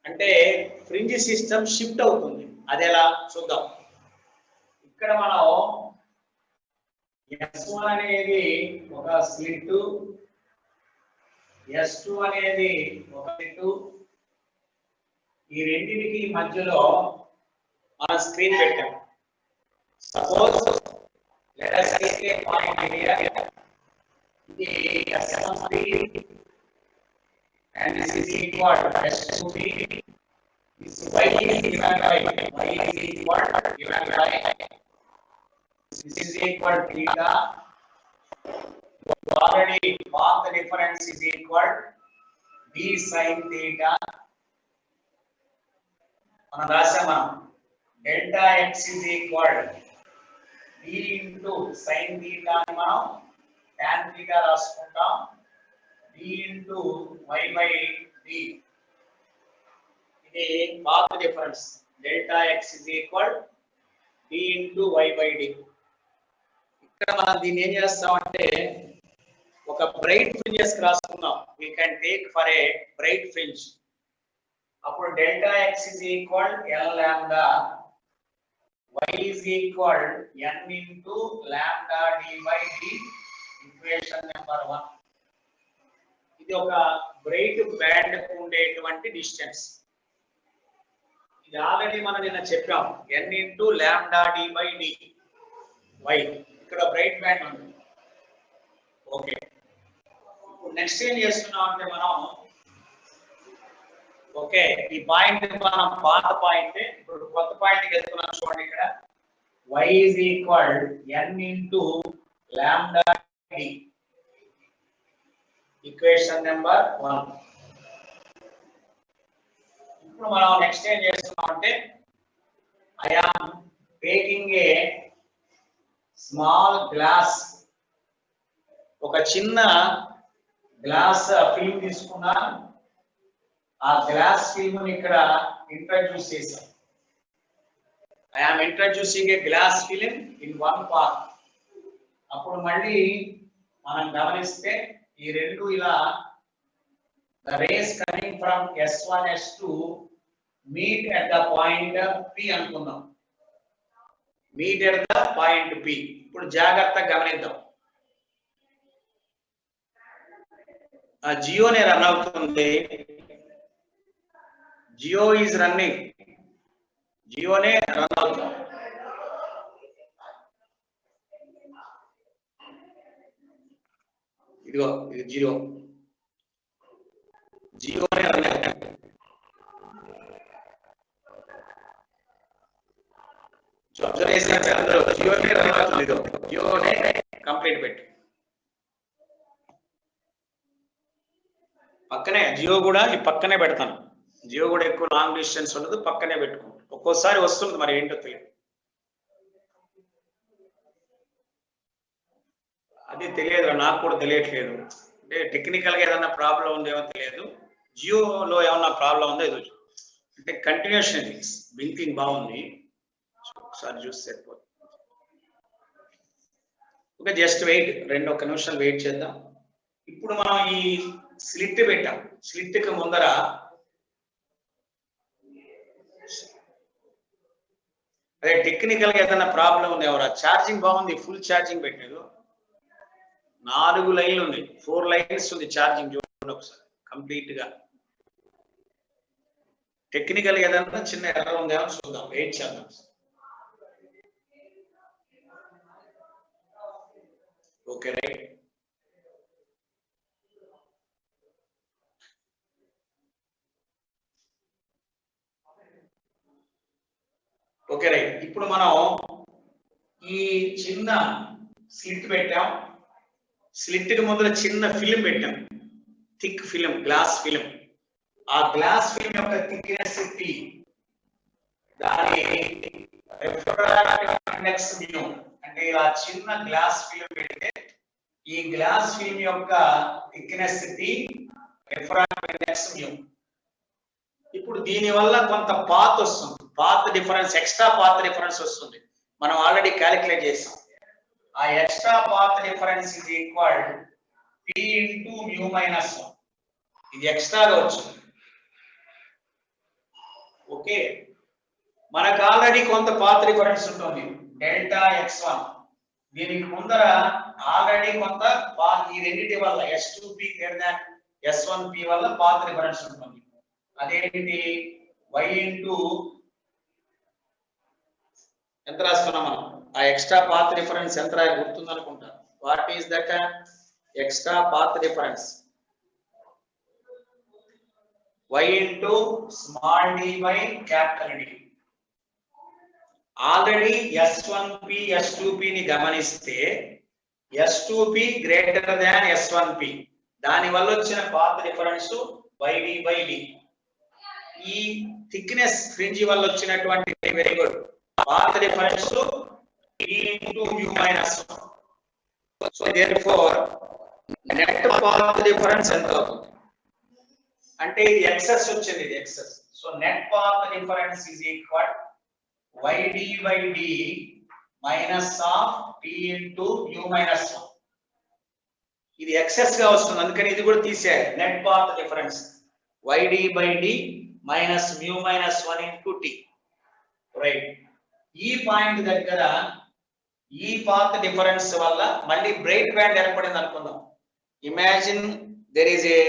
అంటే fringe system shift అవుతుంది. అది ఎలా చూద్దాం. ఇక్కడ మనం S1 అనేది ఒక స్లిట్, S2 అనేది ఒక స్లిట్, ఈ రెండింటికి మధ్యలో మన స్క్రీన్ పెట్టాం. Suppose let us take a point here. ఇది S1B and this is equal to S2B. This y is given by y is equal given by this is equal to theta. Already path difference is equal d sin theta. మనం రాసాం delta x is equal d into sin theta అని మనం tan theta రాసుకుంటాం. d into y by d. ఇది path difference. delta x is equal d into y by d. ఇక్కడ మనం దీన్ని ఏం చేస్తామంటే ఒక బ్రైట్ ఫ్రింజెస్ రాసుకున్నాం. we can take for a bright fringe. అప్పుడు delta x is equal n lambda, y is equal n into lambda d by d, equation number 1. ఇది ఒక బ్రైట్ బ్యాండ్ ఉండేటువంటి డిస్టెన్స్. ఇది ఆల్రెడీ మనం నిన్న చెప్పాం, n into lambda d by d y. ఇక్కడ bright band ఉంది. ఓకే, ఇప్పుడు నెక్స్ట్ ఏం చేస్తున్నాం అంటే మనం ఓకే ఈ పాయింట్ మనం పాత పాయింట్ ఇప్పుడు కొత్త పాయింట్ కి వెళ్తున్నాం. చూడండి ఇక్కడ y is equal n into lambda d, equation number 1. ఇప్పుడు మనం నెక్స్ట్ ఏం చేస్తున్నాం అంటే I am taking a small glass, ఒక చిన్న గ్లాస్ ఫిల్మ్ తీసుకున్నా. ఆ గ్లాస్ ఫిల్మ్ ఇక్కడ ఇంట్రడ్యూస్ చేశాం. I am introducing a glass film in one part. అప్పుడు మళ్ళీ మనం గమనిస్తే ఈ రెండు ఇలా the rays coming from S1 S2 meet at the point P అనుకుందాం. meet at the point P. ఇప్పుడు జాగ్రత్తగా గమనిద్దాం. ఆ జియోనే రన్ అవుతుంది. Jio is running. జియోనే రన్ అవుతుంది. ఇదిగో ఇది జియో, జియోనే రన్ అవుతుంది. అబ్జర్వేషన్ జియోనే రన్ అవుతుంది. ఇదిగో జియోనే కంప్లీట్ పెట్టి పక్కనే జియో కూడా ఈ పక్కనే పెడతాను. జియో కూడా ఎక్కువ లాంగ్ డిస్టెన్స్ ఉండదు, పక్కనే పెట్టుకుంటాం. ఒక్కోసారి వస్తుంది, మరి ఏంటో తెలియదు. అది తెలియదు, నాకు కూడా తెలియట్లేదు. అంటే టెక్నికల్ గా ఏదైనా ప్రాబ్లం ఉందేమో తెలియదు. జియోలో ఏమన్నా ప్రాబ్లం ఉందో ఇది అంటే కంటిన్యూషన్ బ్లింకింగ్ బాగుంది. ఒకసారి చూస్తే సరిపోతుంది. ఓకే, జస్ట్ వెయిట్, 2 నిమిషాలు వెయిట్ చేద్దాం. ఇప్పుడు మనం ఈ స్లిట్ పెట్టాం. స్లిట్ కి ముందర అదే టెక్నికల్ గా ఏదైనా ప్రాబ్లం ఉంది. ఎవరా ఛార్జింగ్ బాగుంది, ఫుల్ ఛార్జింగ్ పెట్టలేదు. 4 లైన్లు ఉంది, 4 లైన్స్ ఉంది ఛార్జింగ్. చూడండి ఒకసారి కంప్లీట్ గా. టెక్నికల్ గా ఏదైనా చిన్న ఎర్రర్ ఉందేమో చూద్దాం, వెయిట్ చేద్దాం. Okay right. Okay right. ఇప్పుడు మనం ఈ చిన్న స్లిట్ పెట్టాం. స్లిట్ కి ముందర చిన్న ఫిలిం పెట్టాం, థిక్ ఫిలిం, గ్లాస్ ఫిలిం. ఆ గ్లాస్ ఫిలిం యొక్క థిక్నెస్ T, దాని రిఫ్రాక్టివ్ ఇండెక్స్ μ. అంటే ఇలా చిన్న గ్లాస్ ఫిలిం పెడితే ఈ గ్లాస్ ఫిలిం యొక్క థిక్నెస్ T, రిఫ్రాక్టివ్ ఇండెక్స్ μ. ఇప్పుడు దీని వల్ల కొంత పాత్ వస్తుంది, path difference, extra path difference వస్తుంది. మనం ఆల్రెడీ క్యాలిక్యులేట్ చేసాం. ఆ extra path difference is equal P into μ - 1. ఇది ఎక్స్ట్రాగా వచ్చింది. ఓకే, మనకు ఆల్రెడీ కొంత పాత్ రిఫరెన్స్ ఉంటుంది డెల్టా x1. దీనికి ముందర ఆల్రెడీ కొంత ఈ రెండింటి వల్ల S2P గ్రేటర్ దాన్ S1P వల్ల పాత్ రిఫరెన్స్ ఉంటుంది. అదేంటి y ఇంటూ ఎంత రాసుకున్నాం మనం, ఆ ఎక్స్ట్రా పాత్ రిఫరెన్స్ ఎంత గుర్తుంది అనుకుంటా. What is that extra path reference? y into small d by capital D. Already S1P S2P ని గమనిస్తే S2P గ్రేటర్ దాన్ S1P, దాని వల్ల వచ్చిన path reference YD by D. ఈ థిక్నెస్ ఫ్రింజ్ వల్ల వచ్చినటువంటి very good path reference T into mu minus 1. So therefore net path reference ఎంత అవుతుంది అంటే ఇది ఎక్సెస్ వచ్చింది, ఇది excess. So net path reference is equal YD by D minus of T into mu minus 1. ఇది excess గా వస్తుంది, అందుకని ఇది కూడా తీసేయాలి. Net path difference YD by D minus mu minus 1 into T. Right, ఈ పాయింట్ దగ్గర ఈ పాత్ డిఫరెన్స్ వల్ల మళ్ళీ బ్రైట్ బ్యాండ్ ఏర్పడింది అనుకుందాం. Imagine there is a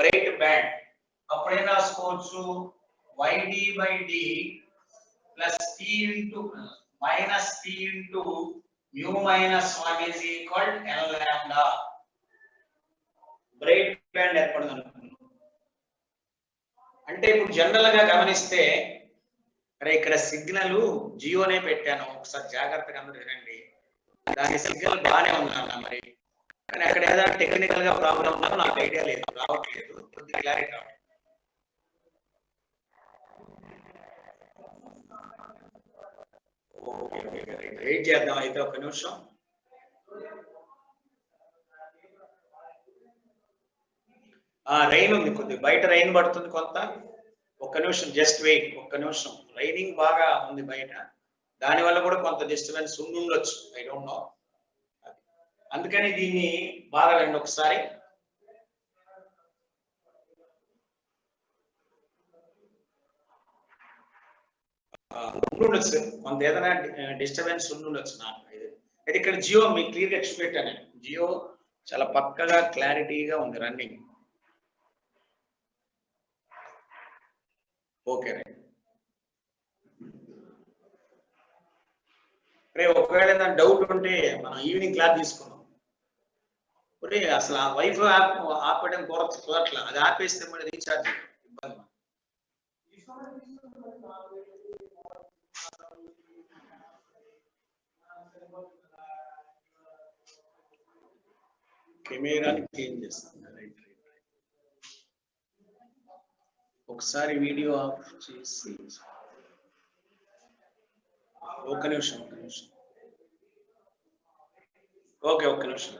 bright band. అప్పుడేం రాసుకోవచ్చు, YD by D plus T into minus T into mu minus 1 is equal to L lambda. Bright band ఏర్పడింది అనుకుంటున్నాం. అంటే ఇప్పుడు జనరల్ గా గమనిస్తే, అరే ఇక్కడ సిగ్నల్ జియోనే పెట్టాను, ఒకసారి జాగ్రత్తగా అందరూ వినండి. దాని సిగ్నల్ బాగానే ఉందన్న, మరి కానీ అక్కడ ఏదైనా టెక్నికల్ గా ప్రాబ్లం ఉందో నాకు ఐడియా లేదు, రావట్లేదు, కొద్దిగా క్లారిటీ రావట్లేదు. వెయిట్ చేద్దాం అయితే ఒక నిమిషం. రైన్ ఉంది, కొద్దిగా బయట రైన్ పడుతుంది కొంత. ఒక్క నిమిషం, జస్ట్ వెయిట్, ఒక్క నిమిషం. రైనింగ్ బాగా ఉంది బయట, దానివల్ల కూడా కొంత డిస్టర్బెన్స్ ఉండొచ్చు, ఐ డోంట్ నో. అందుకని దీన్ని బాగా రండి ఒకసారి. ఉండొచ్చు కొంత, ఏదైనా డిస్టర్బెన్స్ ఉండొచ్చు నాకు. అయితే ఇక్కడ జియో మీకు క్లియర్ గా ఎక్స్పెక్ట్ అని, జియో చాలా పక్కగా క్లారిటీగా ఉంది రన్నింగ్. ఓకే రే, ఒకవేళ ఏదైనా డౌట్ ఉంటే మనం ఈవినింగ్ క్లాస్ తీసుకున్నాం. ఒరే అసలు ఆ వైఫై ఆపేయడం కుదరట్లా, అది ఆపేస్తే మళ్ళీ రీఛార్జ్ ఇబ్బంది. కెమెరాని చేంజ్ చేస్తాను. రైట్ రైట్, ఒకసారి వీడియో ఆఫ్ చేసి ఒక్క నిమిషం, ఒక్క నిమిషం. ఓకే, ఒక్క నిమిషం.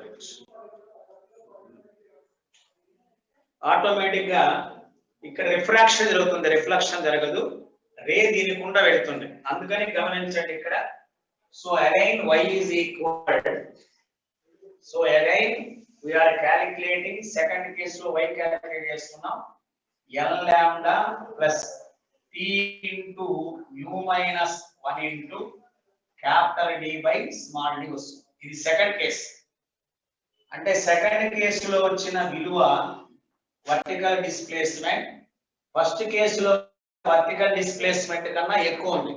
ఆటోమేటిక్ గా ఇక్కడ రిఫ్రాక్షన్ జరుగుతుంది, రిఫ్లెక్షన్ జరగదు, రే దీనికి గుండా వెళ్తుంది. అందుకని గమనించండి ఇక్కడ. So again y is equal, so again we are calculating, second case లో y క్యాలిక్యులేట్ చేస్తున్నాం. L lambda plus T into mu minus 1 into capital D by small d వస్తుంది. ఇది సెకండ్ కేసు. అంటే సెకండ్ కేసులో వచ్చిన విలువ వర్టికల్ డిస్ప్లేస్మెంట్ ఫస్ట్ కేసులో vertical displacement కన్నా ఎక్కువ ఉంది.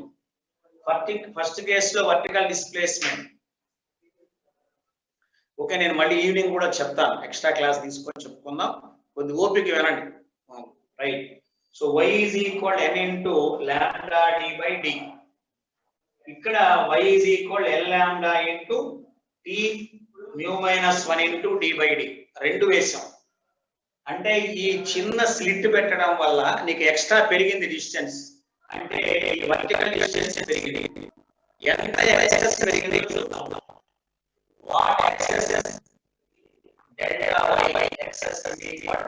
ఫస్ట్ కేసులో వర్టికల్ డిస్ప్లేస్మెంట్. ఓకే, నేను మళ్ళీ ఈవినింగ్ కూడా చెప్తాను, ఎక్స్ట్రా క్లాస్ తీసుకొని చెప్పుకుందాం, కొద్ది ఓపిక వినండి. Right, so y is equal n into lambda d by d. ఇక్కడ y is equal L lambda into T mu minus 1 into d by d రెండు వేసాం. అంటే ఈ చిన్న స్లిట్ పెట్టడం వల్ల నీకు ఎక్స్ట్రా పెరిగింది డిస్టెన్స్, అంటే ఈ వర్టికల్ డిస్టెన్స్ పెరిగింది. ఎంత ఎక్సెస్ పెరిగింది చూద్దాం. What excess? Delta y excess is equal,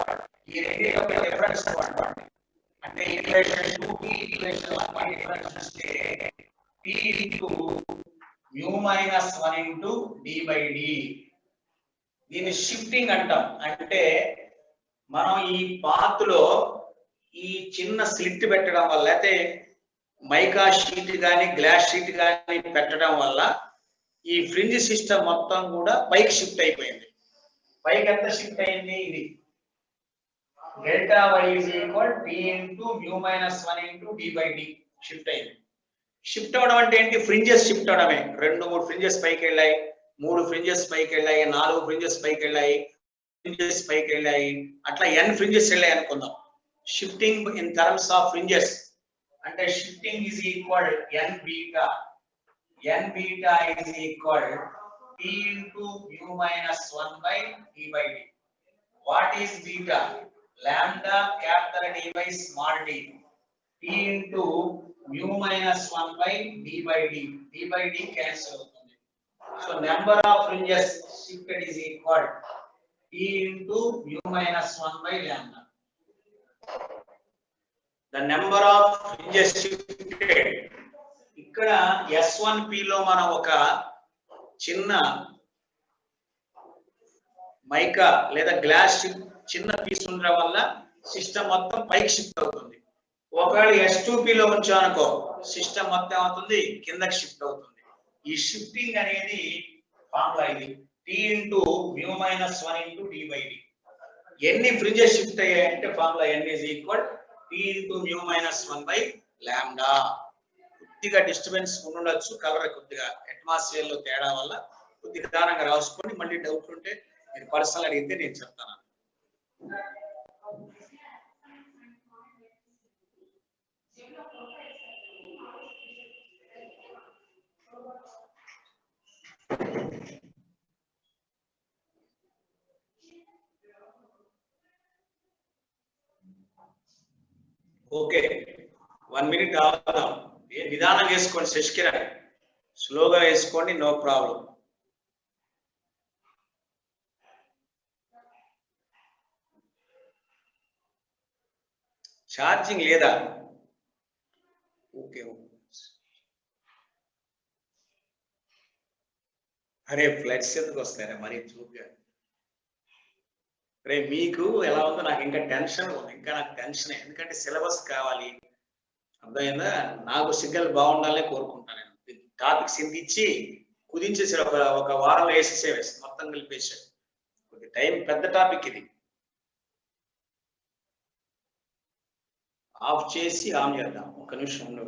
ఈ రెండింటి యొక్క డిఫరెన్స్ చూడండి. అంటే ఈక్వేషన్ 2 కి ఈక్వేషన్ 1 డిఫరెన్స్ చూస్తే T into mu minus 1 into d by d. దీన్ని షిఫ్టింగ్ అంటాం. అంటే మనం ఈ పాత్ లో ఈ చిన్న స్లిట్ పెట్టడం వల్ల, అయితే మైకా షీట్ కానీ గ్లాస్ షీట్ కానీ పెట్టడం వల్ల ఈ ఫ్రింజ్ సిస్టమ్ మొత్తం కూడా పైకి షిఫ్ట్ అయిపోయింది. పైకి ఎంత షిఫ్ట్ అయింది? ఇది delta y is equal t into mu minus 1 into D by d shift అయింది. షిఫ్ట్ అవడం అంటే ఏంటి? Fringes shift అవడమే. 2-3 ఫ్రింజెస్ పైకి వెళ్ళాయి, 3 ఫ్రింజెస్ పైకి వెళ్ళాయి, 4 ఫ్రింజెస్ పైకి వెళ్ళాయి, ఫ్రింజెస్ పైకి వెళ్ళాయి, అట్లా n ఫ్రింజెస్ వెళ్ళాయి అనుకుందాం. Shifting in terms of fringes అంటే shifting is equal n beta is equal t into mu minus 1 by d by d. What is beta? Lambda capital D by small d. T into mu minus 1 by d by d. D by d cancel అవుతుంది. So number of fringes shifted is equal T into mu minus 1 by lambda. The number of fringes shifted. ఇక్కడ S1P లో మనం ఒక చిన్న mica లేదా glass చిన్న piece ఉండడం వల్ల సిస్టమ్ మొత్తం పైకి షిఫ్ట్ అవుతుంది. ఒకవేళ S2P లో ఉంచామనుకో సిస్టమ్ మొత్తం అవుతుంది కిందకి షిఫ్ట్ అవుతుంది. ఈ షిఫ్టింగ్ అనేది ఫార్ములా ఇది T into mu minus 1 into D by D. ఎన్ని ఫ్రింజెస్ షిఫ్ట్ అయ్యాయంటే formula n is equal T into mu minus 1 by lambda. కొద్దిగా డిస్టర్బెన్స్ ఉండొచ్చు, కలర్ కొద్దిగా అట్మాస్ఫియర్ లో తేడా వల్ల కొద్దిగా నిదానంగా రాసుకోండి. మళ్ళీ డౌట్ ఉంటే మీరు పర్సనల్ అడిగితే నేను చెప్తాను. Okay, 1 minute ఆగుదాం. నిదానం వేసుకోండి శశికిరణ్, స్లోగా వేసుకోండి, నో ప్రాబ్లం. ఛార్జింగ్ లేదా? ఓకే, అరే ఫ్లడ్స్ ఎందుకు వస్తారా మరి చూపుగా? రే మీకు ఎలా ఉందో నాకు ఇంకా టెన్షన్ ఉంది, ఇంకా నాకు టెన్షన్. ఎందుకంటే సిలబస్ కావాలి, అర్థమైందా? నాకు సిగ్నల్ బాగుండాలని కోరుకుంటాను. నేను టాపిక్స్ ఇంత ఇచ్చి కుదించేసి ఒక వారంలో వేసేసేవేసి మొత్తం కలిపేసాడు. కొద్ది టైం, పెద్ద టాపిక్ ఇది. ఆఫ్ చేసి ఆన్ చేద్దాం. ఒక నిమిషం ఉండు.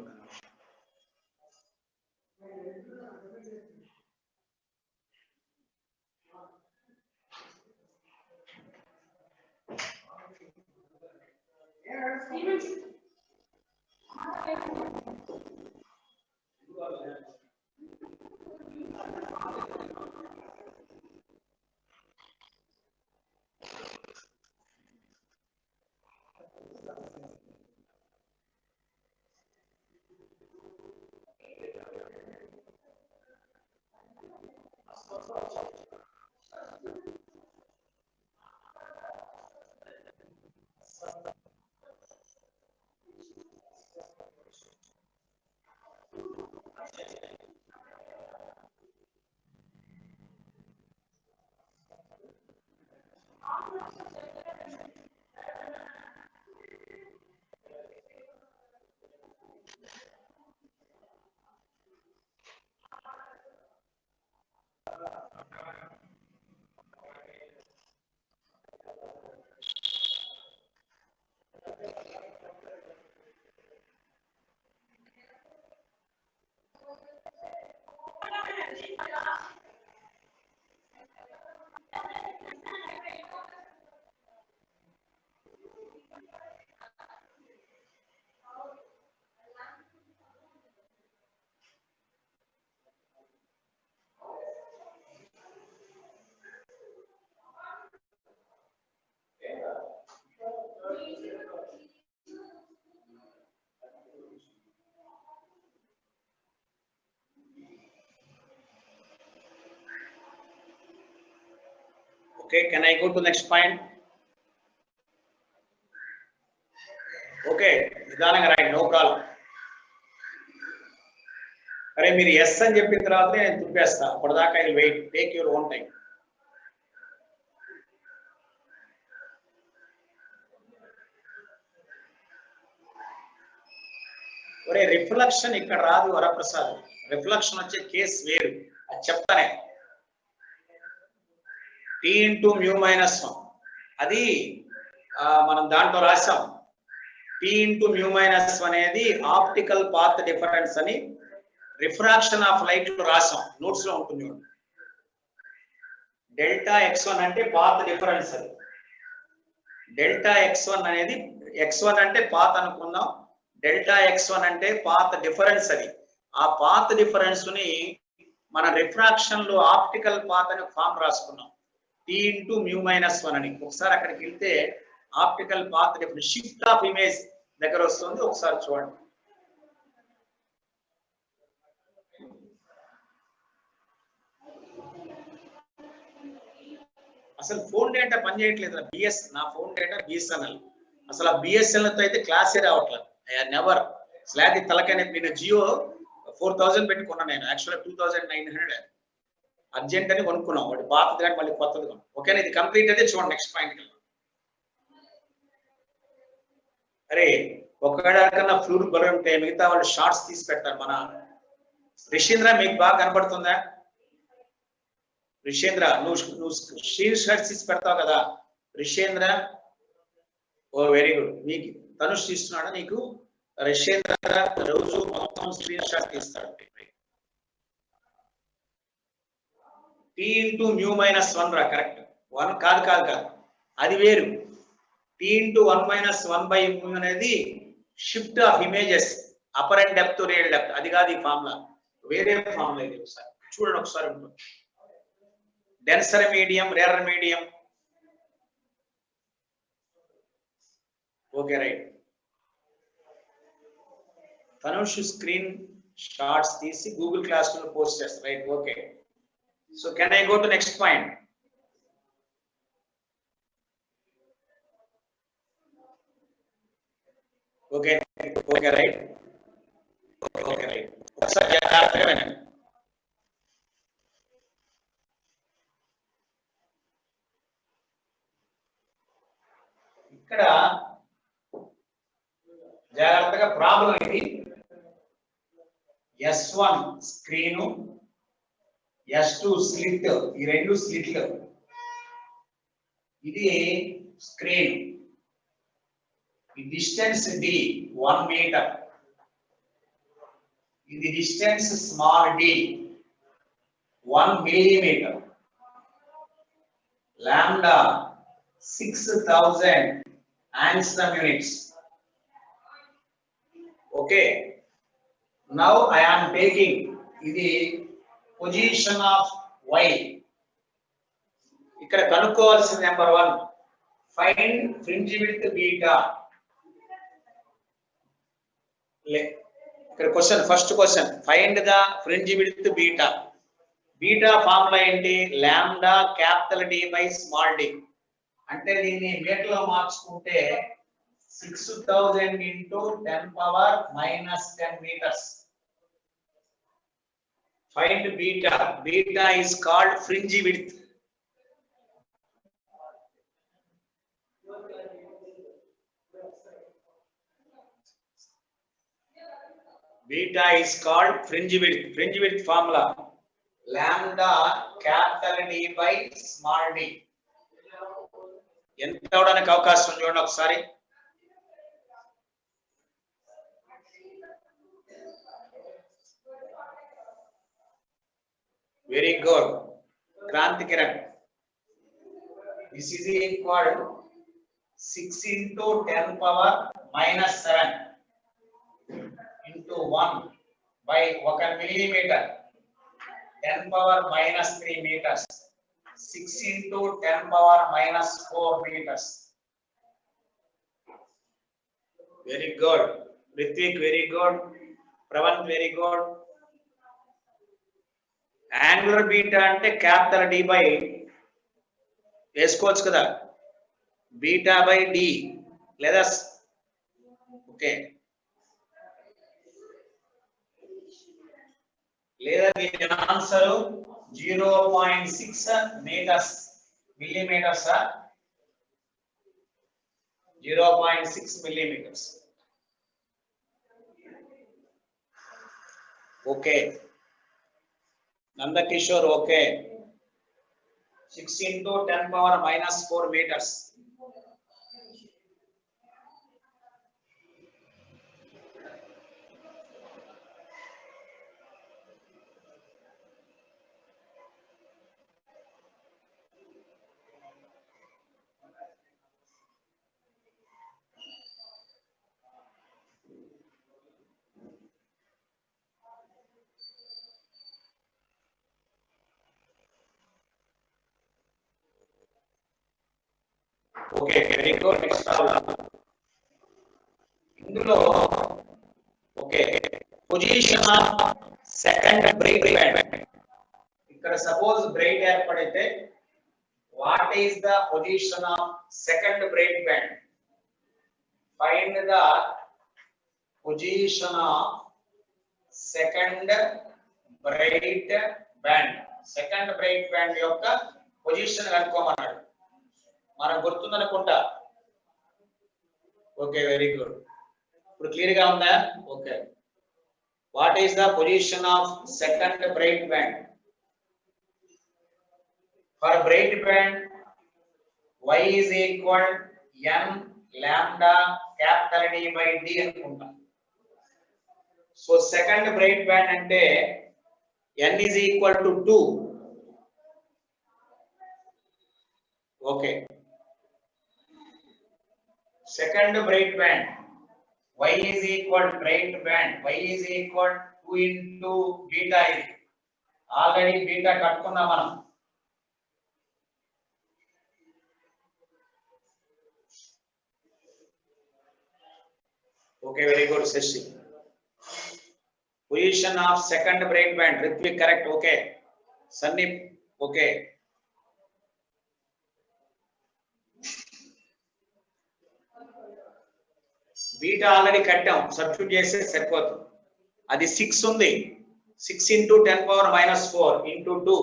Okay, can I go to next point? Okay, నిదానంగా రైట్, నో ప్రాబ్లం. అరే మీరు ఎస్ అని చెప్పిన తర్వాత నేను తుప్పేస్తా, అప్పటిదాకా I wait, take your own time. Reflection ఇక్కడ రాదు వరప్రసాద్. రిఫ్లెక్షన్ వచ్చే కేసు వేరు, అది చెప్తానే. T into mu minus 1 అది మనం దాంట్లో రాసాం. T into mu minus 1 అనేది ఆప్టికల్ పాత్ డిఫరెన్స్ అని రిఫ్రాక్షన్ ఆఫ్ లైట్ లో రాసాం, నోట్స్ లో ఉంటుంది. డెల్టా x1 అంటే పాత్ డిఫరెన్స్. అది డెల్టా x1 అనేది x1 అంటే పాత్ అనుకుందాం, డెల్టా x1 అంటే పాత్ డిఫరెన్స్. అది ఆ పాత్ డిఫరెన్స్ ని మన రిఫ్రాక్షన్ లో ఆప్టికల్ పాత్ అని ఫామ్ రాసుకున్నాం, T into mu minus 1 అని. ఒకసారి అక్కడికి వెళ్తే optical path difference shift of image దగ్గర వస్తుంది, ఒకసారి చూడండి. అసలు ఫోన్ డేటా పనిచేయట్లేదు. నా ఫోన్ డేటా బిఎస్ఎన్ఎల్. అసలు ఆ బిఎస్ఎన్ఎల్ తో అయితే క్లాసే రావట్లేదు. ఐ నెవర్ స్లాగ్ తలకనే. నేను జియో 4000 పెట్టుకున్నాను, నేను యాక్చువల్గా 2900 అర్జెంట్ అని కొనుక్కున్నాం. వాటి పాతది కానీ మళ్ళీ కొత్తది కొను. ఓకేనా, ఇది కంప్లీట్ అయితే చూడండి నెక్స్ట్ పాయింట్. అరే ఒకవేళ కన్నా ఫ్లూర్ బలూన్ ఉంటే మిగతా వాళ్ళు షార్ట్స్ తీసి పెడతారు. మన రిషేంద్ర మీకు బాగా కనబడుతుందా? రిషేంద్ర నువ్వు స్క్రీన్ షాట్స్ తీసి పెడతావు కదా రిషేంద్ర. ఓ వెరీ గుడ్. మీకు తనుష్ తీస్తున్నాడా? నీకు రిషేంద్ర రోజు మొత్తం స్క్రీన్ షాట్ తీస్తాడు. T into mu minus 1 రా, కరెక్ట్. 1 కాదు అది వేరు. T into 1 minus 1 by mu అనేది shift of images, అపర్ and depth real depth. అది కాదు ఈ ఫార్ములా, వేరే ఫార్ములా ఇది. ఒకసారి చూడండి, ఒకసారి ఉంటుంది. Denser medium, rarer medium. Okay right. Tanush screen shots తీసి గూగుల్ క్లాస్ రూమ్ లో పోస్ట్ చేస్తారు. Right, okay. So can I go to next point? Okay, right. ఒకసారి జాగ్రత్తగా వినండి. ఇక్కడ జాగ్రత్తగా ప్రాబ్లం ఇది. S1 స్క్రీను, S2 స్లిట్, ఈ రెండు స్లిట్లు. ఇది స్క్రీన్, ఈ డిస్టెన్స్ d 1 మీటర్, ఇది distance small d 1 millimetre, lambda 6000 angstrom units. Okay, now I am taking ఇది పొజిషన్ ఆఫ్ y. ఇక్కడ కనుక్కోవాల్సిన number 1, find fringe width beta. ఇక్కడ question, first question, find the fringe width beta. Beta formula ఏంటి? Lambda capital D by small d. అంటే దీన్ని మీటర్లో మార్చుకుంటే 6000 into 10 power minus 10 meters. Find beta. Beta is called fringe width. Beta is called fringe width. Fringe width formula lambda capital D by small d. ఎంత అవడానికి అవకాశం ఉంది చూడండి ఒకసారి. Very good, Kranti Kiran. This is equal 6 into 10 power minus 7 into 1 by 1 millimeter, 10 power minus 3 meters, 6 into 10 power minus 4 meters. Very good, Ritvik, very good, Pravan, very good. Angular beta అంటే capital D by వేసుకోవచ్చు కదా, beta by D లేదా. Okay, లేదా దీని answer 0.6 meters, millimeters, 0.6 millimeters. Okay. Nanda Kishore, okay. 6 into 10 power minus 4 meters. Okay, very good. Next problem. ఇందులో okay position of second break band. ఇక్కడ suppose bright ఏర్పడితే what is the position of second break band? Find the position of second break band. Second break band యొక్క పొజిషన్ కనుక్కోమన్నాడు. మనకు గుర్తుందనుకుంటా. Okay, very good. ఇప్పుడు clear గా ఉందా? Okay. What is the position of second break band? For bright band y is equal n lambda capital D by D అనుకుంటాం. So second break band అంటే n is equal to 2. Okay. Second break band y is equal to break band y is equal 2 into beta. ఇది already beta కట్టుకున్నాం మనం. Okay, very good Shashi. Position of second break band Ritvik correct. Okay Sunny. Okay, beta already కట్టాం, substitute చేస్తే సరిపోతుంది. అది 6 ఉంది. 6 into 10 power minus 4 into 2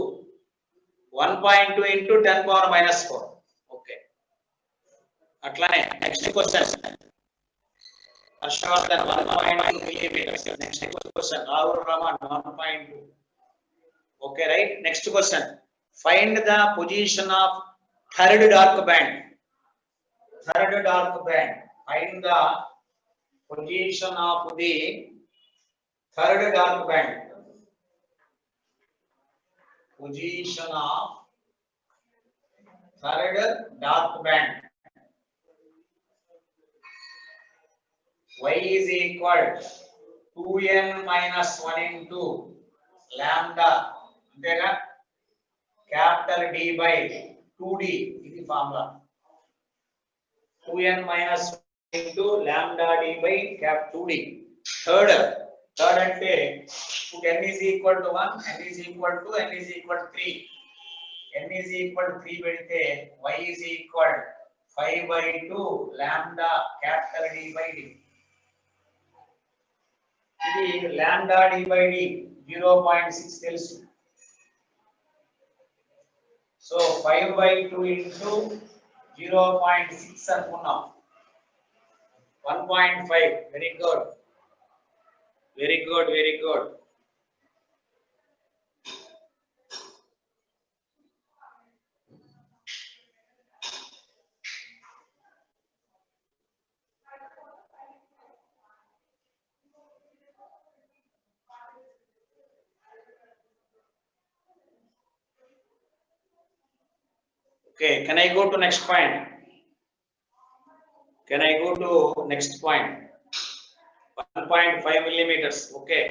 1.2 into 10 power minus 4. Okay, అట్లానే next question. Harshavardhan 1.2 millimeters. Next question Rahul Raman 1.2. Okay right. Next question. Find the position of third dark band. Third dark band. Find the position of the third dark band. Position of third dark band. Y is equal 2n minus 1 into lambda అంతేగా capital D by 2D. ఇది formula. 2n minus into lambda D by cap 2D. Third అంటే n is equal to 1, n is equal to 3. n is equal to 3 పెడితే y is equal 5 by 2 lambda capital D by D. ఇది lambda D by D 0.6 తెలుసు. So 5 by 2 into 0.6 అనుకున్నాం. 1.5. Very good. Very good. Very good. Okay, can I go to next point? Can I go to next point? 1.5 millimeters. Okay.